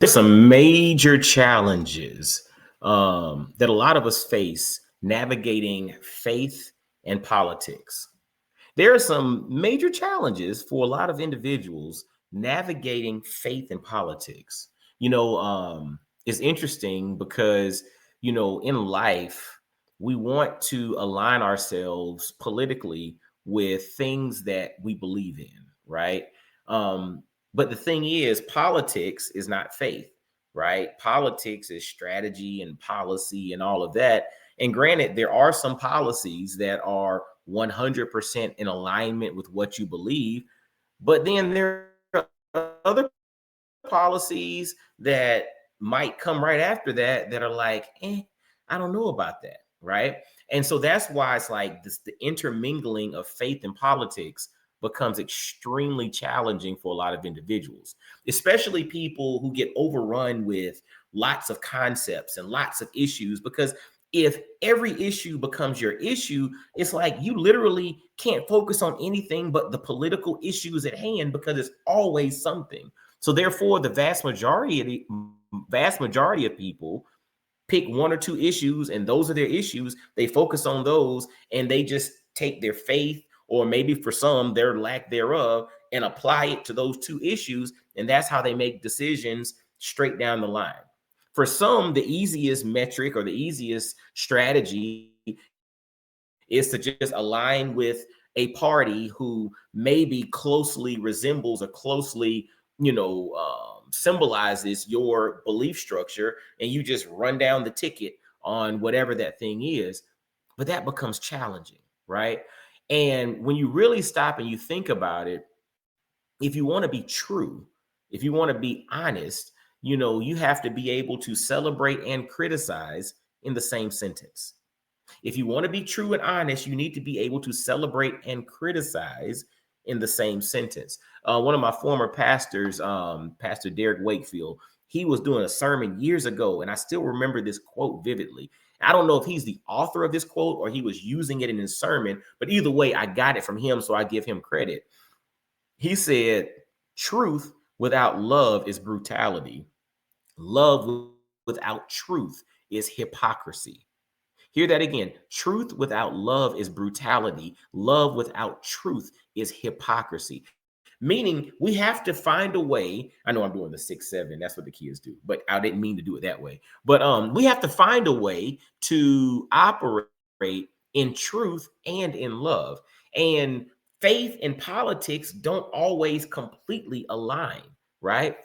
There's some major challenges that a lot of us face navigating faith and politics. There are some major challenges for a lot of individuals navigating faith and politics. It's interesting because, in life, we want to align ourselves politically with things that we believe in, right? Um, but the thing is, politics is not faith, right? Politics is strategy and policy and all of that. And granted, there are some policies that are 100% in alignment with what you believe, but then there are other policies that might come right after that that are like, I don't know about that, right? And so that's why it's like this, the intermingling of faith and politics becomes extremely challenging for a lot of individuals, especially people who get overrun with lots of concepts and lots of issues. Because if every issue becomes your issue, it's like you literally can't focus on anything but the political issues at hand because it's always something. So therefore, the vast majority of people pick one or two issues, and those are their issues. They focus on those, and they just take their faith, or maybe for some, their lack thereof, and apply it to those two issues. And that's how they make decisions straight down the line. For some, the easiest metric or the easiest strategy is to just align with a party who maybe closely resembles or closely, symbolizes your belief structure, and you just run down the ticket on whatever that thing is. But that becomes challenging, right? And when you really stop and you think about it, if you want to be true, if you want to be honest, you have to be able to celebrate and criticize in the same sentence. If you want to be true and honest, you need to be able to celebrate and criticize in the same sentence. One of my former pastors, Pastor Derek Wakefield, he was doing a sermon years ago, and I still remember this quote vividly. I don't know if he's the author of this quote or he was using it in his sermon, but either way, I got it from him, so I give him credit. He said, "Truth without love is brutality. Love without truth is hypocrisy." Hear that again. Truth without love is brutality. Love without truth is hypocrisy. Meaning we have to find a way. I know I'm doing the 6-7. That's what the kids do, but I didn't mean to do it that way. But we have to find a way to operate in truth and in love. And faith and politics don't always completely align, right?